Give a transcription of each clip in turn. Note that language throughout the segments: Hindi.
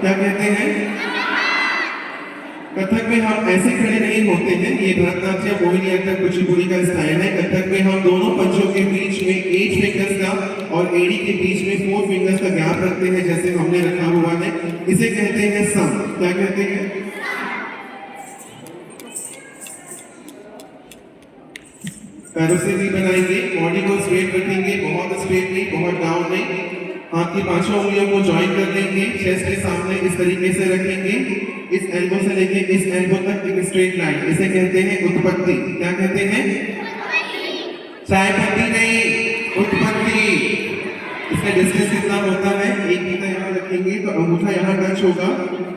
क्या कहते हैं? कथक में हम ऐसे खड़े नहीं होते हैं, ये भरतनाट्यम मोहिनीअट्टम कुचिपुड़ी का स्टाइल है। कथक में हम दोनों पंचों के बीच में 8 फिंगर्स का और एड़ी के बीच में 4 फिंगर्स का गैप रखते हैं, जैसे हमने रखा हुआ है। इसे कहते हैं सम। क्या कहते हैं? पैरों से भी बनाएंगे, बॉडी को स्ट्रेट रखेंगे, बहुत स्ट्रेट नहीं, बहुत डाउन नहीं। हाथ की पांचों उंगलियों को ज्वाइन कर लेंगे, चेस्ट के सामने इस तरीके से रखेंगे, इस एल्बो से लेके इस एल्बो तक एक स्ट्रेट लाइन। इसे कहते हैं उत्पत्ति। क्या कहते हैं? चाय पत्ती नहीं, उत्पत्ति। इसका डिस्टेंस कितना होता है? एक गीता यहाँ रखेंगे तो अंगूठा यहाँ टच होगा,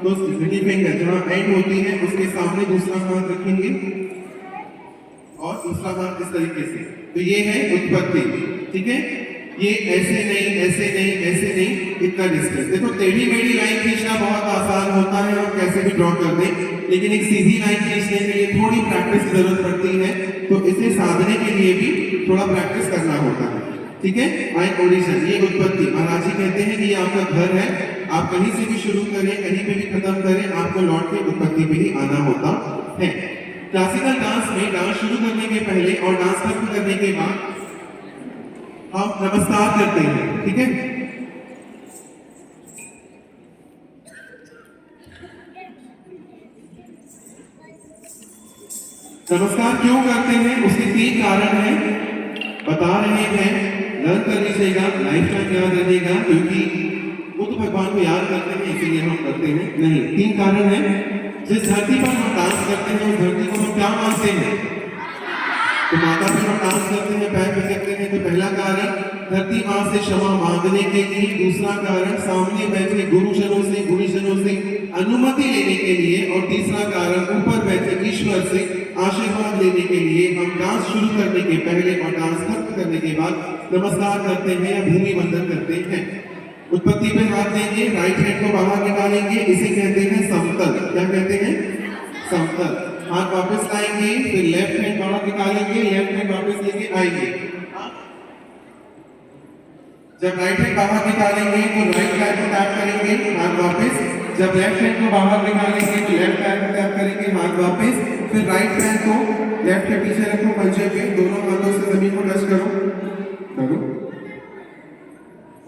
तो मिडिल फिंगर जहाँ एंड होती है उसके सामने दूसरा हाथ रखेंगे और दूसरा हाथ इस तरीके से। तो ये है उत्पत्ति। ठीक है, ये ऐसे नहीं, ऐसे नहीं, ऐसे नहीं, इतना डिस्टेंस। देखो टेढ़ी मेढ़ी लाइन खींचना बहुत आसान होता है, हम कैसे भी ड्रॉ कर दें, लेकिन एक सीधी लाइन खींचने के लिए थोड़ी प्रैक्टिस की जरूरत पड़ती है, तो इसे साधने के लिए भी थोड़ा प्रैक्टिस करना होता है। ठीक है, आई ऑडिशन, ये उत्पत्ति। महाराज जी कहते हैं कि ये आपका घर है, आप कहीं से भी शुरू करें, कहीं पे भी खत्म करें, आपको लौट के उत्पत्ति पे ही आना होता है। क्लासिकल डांस में डांस शुरू करने के पहले और डांस खत्म करने के बाद हम नमस्कार करते हैं। ठीक है, नमस्कार क्यों करते हैं? उसके 3 कारण हैं, बता रहे हैं, लर्न कर लीजिएगा, लाइफ टाइम याद रखिएगा, क्योंकि बुद्ध भगवान को याद करते हैं इसीलिए हम करते हैं। नहीं, 3 कारण हैं। जिस धरती पर हम डांस करते हैं उस धरती को हम क्या मानते हैं? तो माता पे हम डांस करते हैं, पैर पकड़ते हैं, तो पहला कारण धरती माँ से क्षमा मांगने के लिए, दूसरा कारण सामने बैठे गुरुजनों से अनुमति लेने के लिए, और तीसरा कारण ऊपर बैठे ईश्वर से आशीर्वाद लेने के लिए हम डांस शुरू करने के पहले और डांस खत्म करने के बाद नमस्कार करते हैं या भूमि वंदन करते हैं। उत्पत्ति पे हाथ देंगे, राइट हैंड को बाहर निकालेंगे, इसे कहते हैं समतल। क्या कहते हैं? समतल। हाथ वापस लाएंगे, फिर लेफ्ट हैंड बाहर निकालेंगे, लेफ्ट हैंड वापस लेके आएंगे। जब राइट हैंड बाहर निकालेंगे तो राइट पैर को टैप करेंगे, हाथ वापस। जब लेफ्ट हैंड को बाहर निकालेंगे तो लेफ्ट पैर को टैप करेंगे, हाथ वापस। फिर राइट पैर को लेफ्ट के पीछे रखो, पंजे पे, दोनों हाथों से जमीन को टच करो,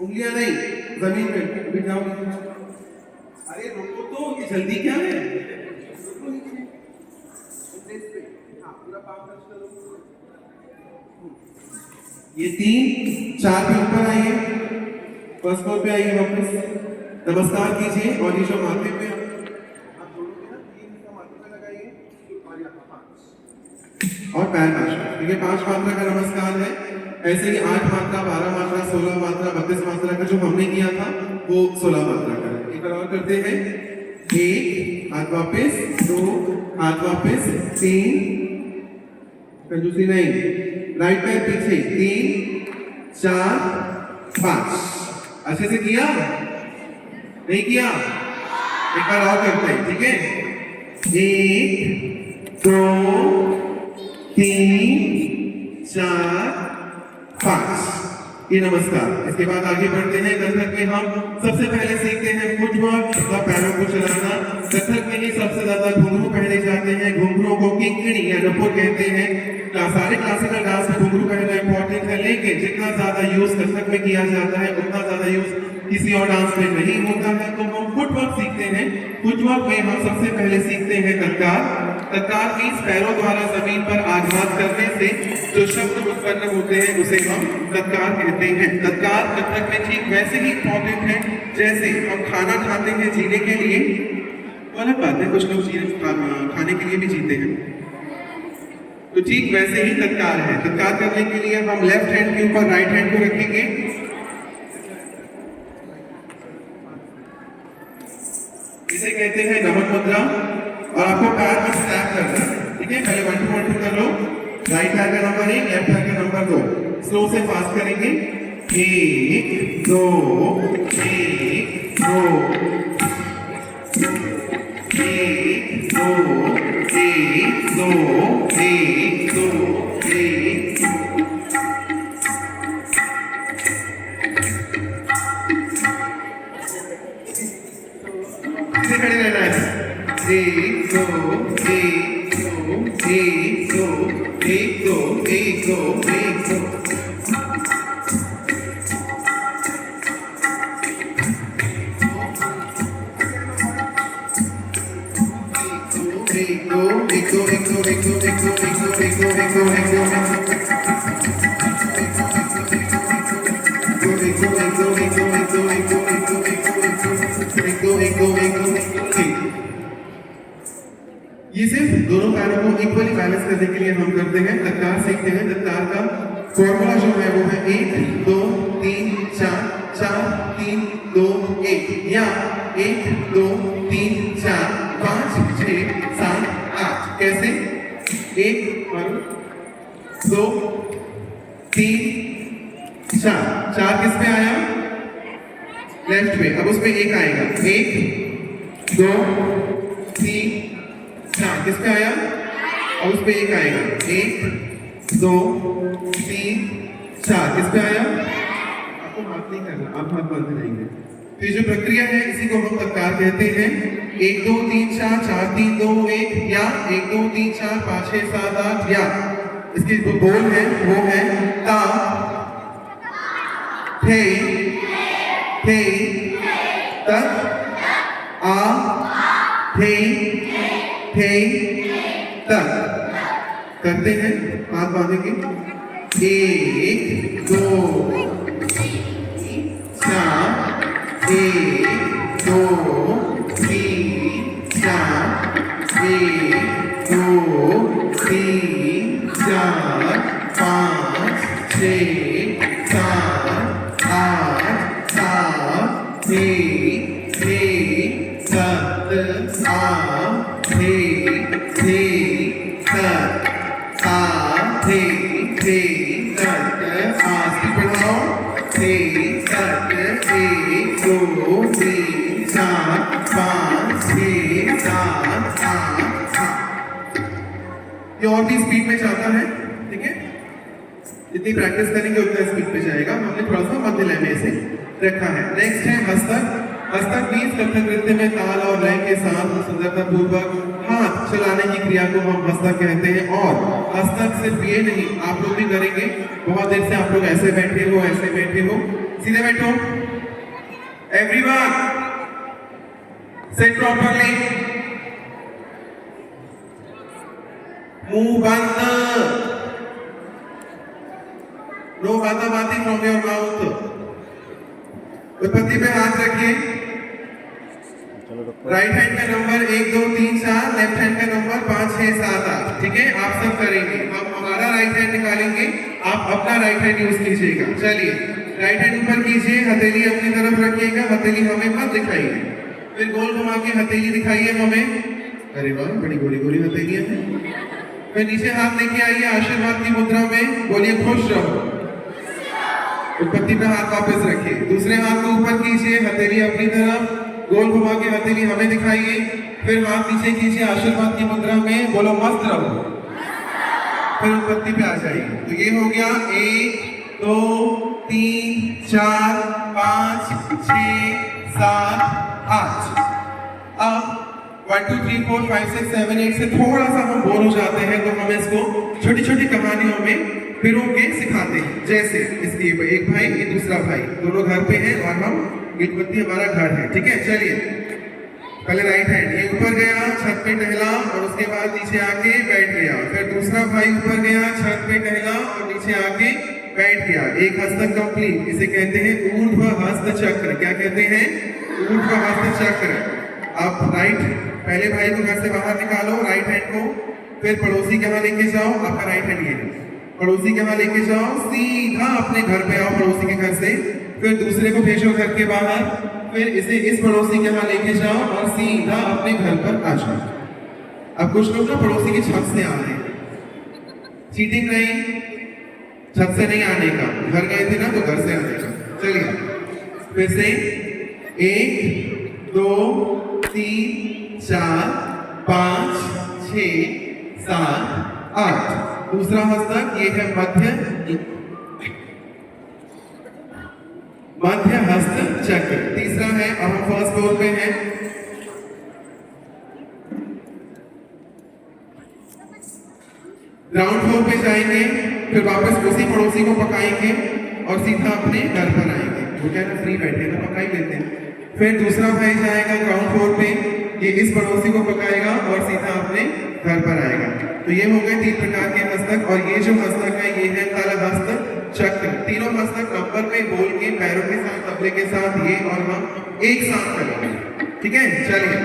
उंगलियां नहीं, जमीन पे अभी जाओ। अरे रुको तो, ये जल्दी क्या है? पूरा पाँव टच करो। ये 3 4 पे ऊपर आइए, फर्स्ट फ्लोर पे आइए, वापस नमस्कार कीजिए, और ये जो माथे पे आप जोड़ोगे ना, 3 का माथे पे लगाइए, और यहाँ 5 और पैर माशा। ठीक है, 5 मात्रा का नमस्कार है। ऐसे ही 8 मात्रा, 12 मात्रा, 16 मात्रा, 32 मात्रा का जो हमने किया था वो 16 मात्रा का। एक बार और करते हैं, 1 हाथ वापस, 2 हाथ वापस, 3 कंजूसी नहीं, राइट पैर पीछे, 3 4 5। अच्छे से किया? नहीं किया? एक बार और करते हैं। ठीक है, 1 2 3 4 5। ये नमस्कार। इसके बाद आगे बढ़ते हैं। कथक में हम सबसे पहले सीखते हैं फुटवर्क, मतलब पैरों को चलाना। कथक में ही सबसे ज्यादा घुंघरू पहने जाते हैं। घुंघरू को किंकिणी या नपुर कहते हैं। सारे क्लासिकल डांस में घुंघरू पहनना इंपॉर्टेंट है, लेकिन जितना ज्यादा यूज कथक में किया जाता है उतना ज्यादा यूज किसी और डांस में नहीं होता है। तो हम फुटवर्क सीखते हैं। फुटवर्क में हम सबसे पहले सीखते हैं तत्कार। तत्कार मीन्स पैरों द्वारा जमीन पर आघात करने से जो शब्द उत्पन्न होते हैं उसे हम तत्कार कहते हैं। तत्कार कथक में ठीक वैसे ही इंपॉर्टेंट है जैसे हम खाना खाते हैं जीने के लिए। तो अलग बात है, कुछ लोग खाने के लिए भी जीते हैं, तो ठीक वैसे ही तत्कार है। तत्कार करने के लिए हम लेफ्ट हैंड के ऊपर राइट हैंड को रखेंगे, इसे कहते हैं नमन मुद्रा, और आपको पैर पर स्टैप करना है। ठीक है, पहले 1 2 1 2 कर लो। राइट पैर का नंबर 1, लेफ्ट पैर का नंबर 2। स्लो से फास्ट करेंगे। 1 2 1 2 1 2 1 2 1 2 1। खड़े रहना है। 1 2 1 2 1 2 1 2 1 2 1 2। ये सिर्फ दोनों पैरों को इक्वली बैलेंस करने के लिए हम करते हैं। तत्कार सीखते हैं। तत्कार का फॉर्मूला जो है वो है 1 2 3 4 4 3 2 1 या 1 2 3 4 5 6 7 8। कैसे? 1 2 3 4। 4 किस पे आया? लेफ्ट पे। अब उसमें 1 आएगा। 1 2 3 4 किस पे आया? अब उस पे 1 आएगा। 1 2 3 4 किस पे आया? आपको हाथ नहीं करना, आप हाथ बांधे रहेंगे। तो ये जो प्रक्रिया है इसी को हम तत्कार कहते हैं। 1 2 3 4 4 3 2 1 या 1 2 3 4 5 6 7 8 या इसके जो बोल है वो है ता थे तक आ थे तक। करते हैं। हाथ बांधेंगे। 1 2 4 1 2 3 4 1 2 3 4 5 6 7 8 7 7 8 ये और भी स्पीड में जाता है। ठीक है, जितनी प्रैक्टिस करेंगे उतना स्पीड पे जाएगा। हमने थोड़ा सा मध्य लय में इसे रखा है। नेक्स्ट है हस्तक। हस्तक मीन्स कथक नृत्य में ताल और लय के साथ सुंदरता पूर्वक हाथ चलाने की क्रिया को हम हस्तक कहते हैं। और हस्तक सिर्फ ये नहीं, आप लोग भी करेंगे। बहुत देर से आप लोग ऐसे बैठे हो, ऐसे बैठे हो। सीधे बैठो। Everyone sit properly. मुंह बंद। नो बाता बाती फ्रॉम योर माउथ। उत्पत्ति पे हाथ रखिए। राइट हैंड का नंबर 1 2 3 4, लेफ्ट हैंड का नंबर 5 6 7 8। ठीक है, आप सब करेंगे। हम हमारा राइट हैंड निकालेंगे, आप अपना राइट हैंड यूज कीजिएगा। चलिए, राइट हैंड ऊपर कीजिए, हथेली अपनी तरफ रखिएगा, हथेली हमें मत दिखाइए। फिर गोल घुमा के हथेली दिखाइए हमें। अरे वाह, बड़ी गोली गोली हथेलियां हैं। फिर नीचे हाथ लेके आइए आशीर्वाद की मुद्रा में, बोलिए खुश रहो। उत्पत्ति पे हाथ वापस रखिए। दूसरे हाथ को ऊपर कीजिए, हथेली अपनी तरफ, गोल घुमा के हथेली हमें दिखाइए। फिर हाथ नीचे कीजिए आशीर्वाद की मुद्रा में, बोलो मस्त रहो। फिर उत्पत्ति पे आ जाइए। तो ये हो गया 1 2 3 4 5 6 7 8। अब 1 2 3 4 5 6 7 8 से थोड़ा सा हम बोर हो जाते हैं, तो हम इसको छोटी छोटी कहानियों में पिरो के सिखाते हैं। जैसे इसलिए एक भाई, ये दूसरा भाई, दोनों घर पे हैं और हम उत्पत्ति हमारा घर है। ठीक है, चलिए। पहले राइट हैंड, ये ऊपर गया, छत पे टहला और उसके बाद नीचे आके बैठ गया। फिर दूसरा भाई ऊपर गया, छत पे टहला और नीचे आके बैठ गया। एक हस्तक कंप्लीट। इसे कहते हैं ऊर्ध्व हस्त चक्र। क्या कहते हैं? ऊर्ध्व हस्त चक्र। आप राइट, पहले भाई को घर से बाहर निकालो, राइट हैंड को। फिर पड़ोसी के यहाँ लेके जाओ, आपका राइट हैंड ये है। पड़ोसी के यहाँ लेके जाओ, सीधा अपने घर पे आओ पड़ोसी के घर से। फिर दूसरे को भेजो घर के बाहर। फिर इसे इस पड़ोसी के यहाँ लेके जाओ और सीधा अपने घर पर आ जाओ। अब कुछ लोग ना पड़ोसी की छत से आ रहे हैं। चीटिंग नहीं, छत से नहीं आने का। घर गए थे ना तो घर से आने का। चलिए फिर से 1 2 3 4 5 6 7 8। दूसरा हस्तक ये है मध्य हस्त चक्र। तीसरा है, अब हम फर्स्ट फ्लोर पे हैं। ग्राउंड फ्लोर पे जाएंगे, फिर वापस उसी पड़ोसी को पकाएंगे और सीधा अपने घर पर आएंगे। वो क्या ना फ्री बैठे तो पका ही लेते हैं। फिर दूसरा भाई जाएगा ग्राउंड फ्लोर पे, ये इस पड़ोसी को पकाएगा और सीधा अपने घर पर आएगा। तो ये हो गए 3 प्रकार के हस्तक। और ये जो हस्तक है ये है तल हस्त चक्र। तीनों हस्तक नंबर पे बोल के पैरों के साथ तबले के साथ ये और हम एक साथ करेंगे। ठीक है, चलिए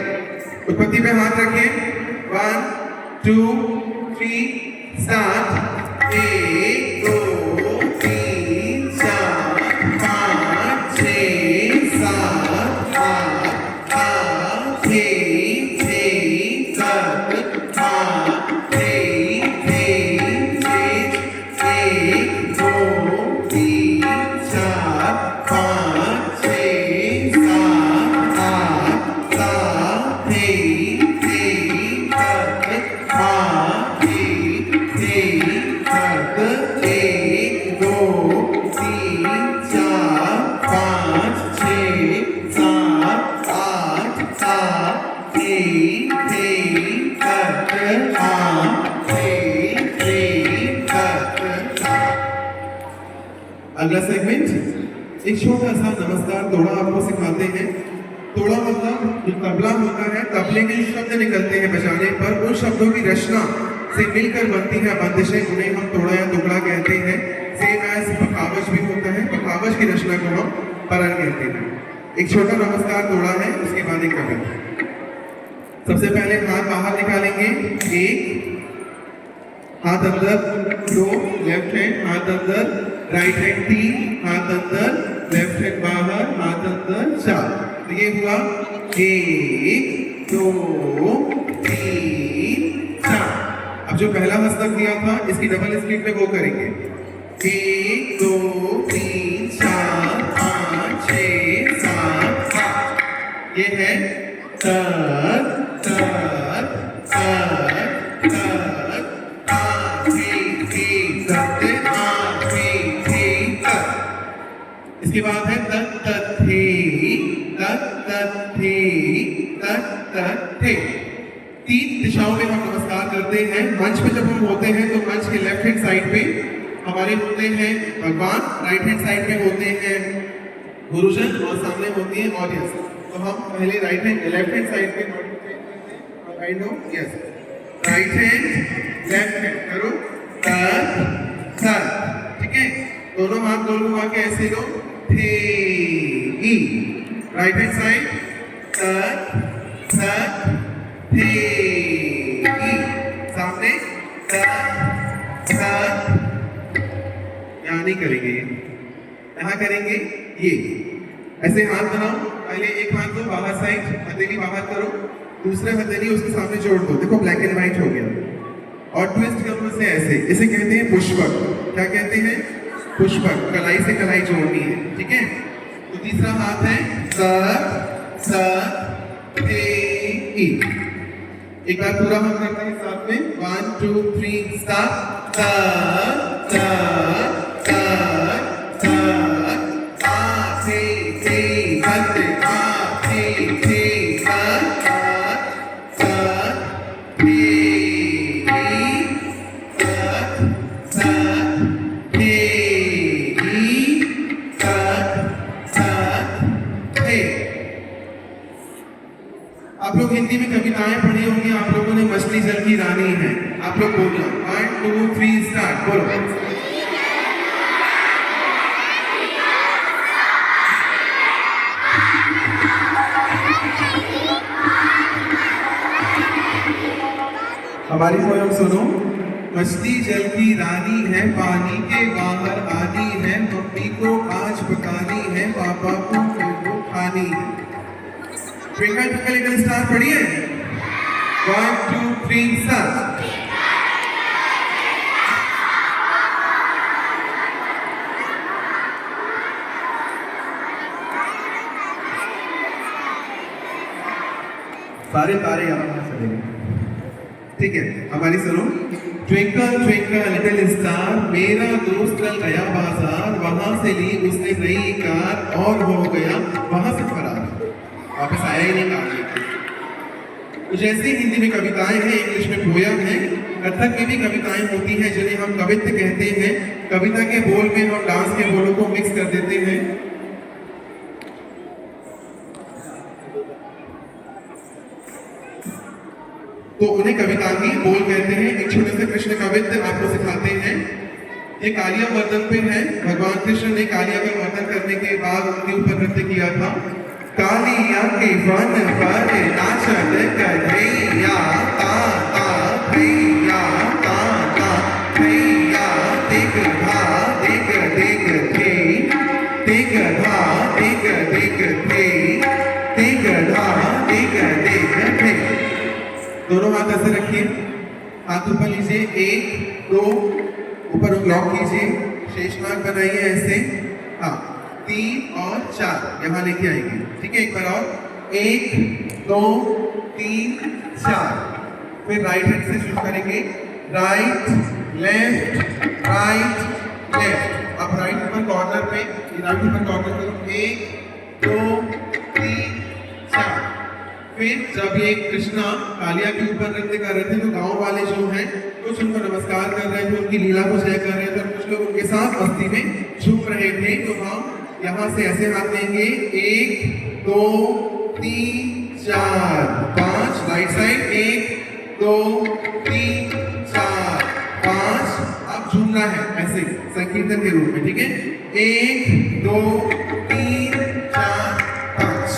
उत्पत्ति पे हाथ रखिए। 1 2 3 स्टार्ट। 1 2 3 4 5 6 7 8 8 6 6 7 8 6 6 1 2 3 4 5 6 7 8 7 अगला सेगमेंट एक छोटा सा नमस्कार तोड़ा आपको सिखाते हैं। तोड़ा मतलब जो तबला होता है, तबले के जो शब्द निकलते हैं बजाने पर, उन शब्दों की रचना से मिलकर बनती है बंदिशें, उन्हें हम तोड़ा या टुकड़ा कहते हैं। सेम एज पखावज भी होता है, पखावज की रचना को हम परन कहते हैं। एक छोटा नमस्कार तोड़ा है, उसके बाद एक कविता। सबसे पहले हाथ बाहर निकालेंगे, 1 हाथ अंदर, 2 लेफ्ट हैंड, हाथ अंदर, राइट हैंड 3 हाथ अंदर, लेफ्ट हैंड बाहर, हाथ अंदर 4। तो ये हुआ 1 2 3 4। अब जो पहला हस्तक दिया था इसकी डबल स्पीड पे वो करेंगे। 1 2 3 4 5 6 7 8। ये है तर तर तर तर इसके बाद है तत तत थे, तत तत थे, तत तत थे। 3 दिशाओं में हम नमस्कार करते हैं। मंच पे जब हम होते हैं तो मंच के लेफ्ट हैंड साइड पे हमारे होते हैं भगवान, राइट हैंड साइड में होते हैं गुरुजन और सामने होती है ऑडियंस। तो हम पहले right hand left hand side पे राइट हो, yes, right hand left hand करो, तत तत। ठीक है, दोनों हाथ गोल घुमा के ऐसे लो, थे ई, राइट हैंड साइड, तत तत थे ई, सामने तत तत। यहाँ नहीं करेंगे, यहाँ करेंगे ये। ऐसे हाथ बनाओ, पहले एक हाथ दो बाहर साइड, हथेली बाहर करो, दूसरे हथेली उसके सामने जोड़ दो। देखो ब्लैक एंड व्हाइट हो गया। और ट्विस्ट करो से ऐसे, इसे कहते हैं पुष्पक। क्या कहते हैं? पुष्पक। कलाई से कलाई जोड़नी है। ठीक है, तो तीसरा हाथ है स स थे ई। एक बार पूरा हम करते हैं साथ में, 1 2 3 स्टार्ट। त त त त आ थे थे तत आ थे थे तत तत थे ई तत तत थे ई तत तत थे। आप लोग हिंदी में कविताएं पढ़ी होंगी, आप लोगों ने मछली जल की रानी है। आप लोग बोलो 1 2 3 स्टार्ट, बोलो। हमारी पोयम सुनो। मछली जल की रानी है, पानी के बाहर आनी है, मम्मी को आज पकानी है, पापा को फिर वो खानी है। ट्विंकल ट्विंकल लिटिल स्टार पढ़िए, 1 2 3 स्टार्ट। सारे तारे यहाँ चले गए। ठीक है, हमारी सुनो। ट्विंकल ट्विंकल लिटिल स्टार, मेरा दोस्त कल गया बाजार, वहां से ली उसने नई कार और हो गया वहां से फरार, वापस आया ही नहीं कार लेकर। तो जैसे हिंदी में कविताएं हैं, इंग्लिश में पोयम है। कथक में भी कविताएं होती हैं जिन्हें हम कवित्व कहते हैं। कविता के बोल में हम डांस के बोलों को मिक्स कर देते हैं। तो उन्हें कविता की बोल कहते हैं। एक छोटे से कृष्ण कवित्व आपको सिखाते हैं। ये कालिया मर्दन पे है। भगवान कृष्ण ने कालिया का मर्दन करने के बाद उनके ऊपर नृत्य किया था। कालिया के वन पर नाचत कन्हैया ता ता भैया ता ता भैया दिग धा दिग दिग थे दिग धा दिग दिग थे दिग धा दिग दिग थे। दोनों हाथ ऐसे रखिए, हाथ ऊपर लीजिए, 1 2 ऊपर लॉक कीजिए, शेषनाग बनाइए ऐसे। हाँ, 3 और 4 यहाँ लेके आएंगे। ठीक है, एक बार और, 1 2 3 4। फिर राइट हैंड से शुरू करेंगे, राइट लेफ्ट राइट लेफ्ट। अब राइट ऊपर कॉर्नर पे, राइट ऊपर कॉर्नर पे 1 2 3 4। फिर जब ये कृष्णा कालिया के ऊपर नृत्य कर रहे थे तो गांव वाले जो हैं कुछ उनको नमस्कार कर रहे थे, उनकी लीला को जय कर रहे थे और कुछ लोग उनके साथ मस्ती में झूम रहे थे। तो हम यहाँ से ऐसे हाथ लेंगे, 1 2 3 4 5। Right side 1 2 3 4 5। अब झूमना है ऐसे संकीर्तन के रूप में। ठीक है, 1 2 3 4 5।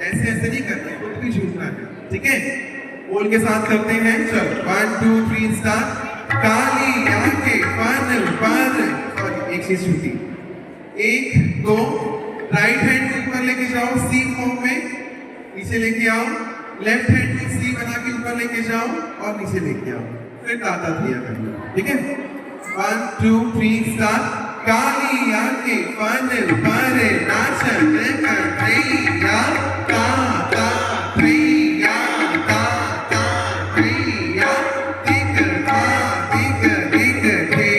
ऐसे ऐसे नहीं करते, खुद भी झूमना है। ठीक है, बोल के साथ करते हैं। चल 1 2 3 स्टार्ट। कालिया के वन पर, सॉरी एक चीज छूटी, 1 2। राइट हैंड को ऊपर लेके जाओ, सी फॉर्म में नीचे लेके आओ। लेफ्ट हैंड को सी बना के ऊपर लेके जाओ और नीचे लेके आओ। फिर ताता दिया करिए। ठीक है, 1 2 3 स्टार्ट। कालिया के वन पर नाचत कन्हैया ता ता भैया ता ता भैया दिग धा दिग दिग थे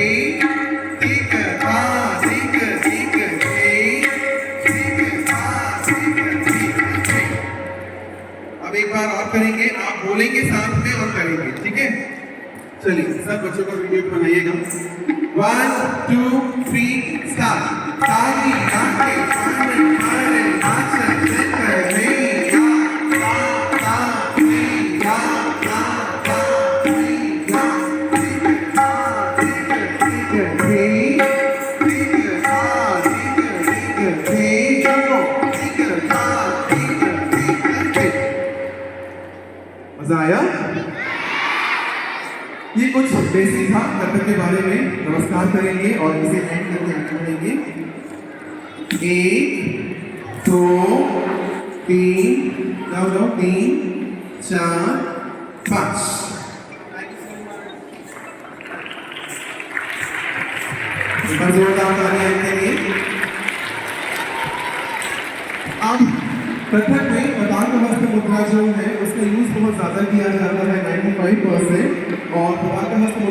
दिग धा दिग दिग थे दिग धा दिग दिग थे। अब एक बार और करेंगे, आप बोलेंगे साथ में और करेंगे। ठीक है, चलिए सब बच्चों का वीडियो बनाइएगा। 1 2 3 स्टार्ट। कालिया के वन पर नाचत कन्हैया ता ता भैया ता ता भैया दिग धा दिग दिग थे दिग धा दिग दिग थे दिग धा दिग दिग थे। मजा आया? ये कुछ बेसिक था कथक के बारे में। नमस्कार करेंगे और इसे एंड करके आगे बढ़ेंगे। 1 2 3 जाओ जाओ 3 4 5। एक बार जोरदार तालियां देंगे। अब कथक में पताका मुद्रा जो है उसका यूज बहुत ज्यादा किया जाता है, 95%। और पताका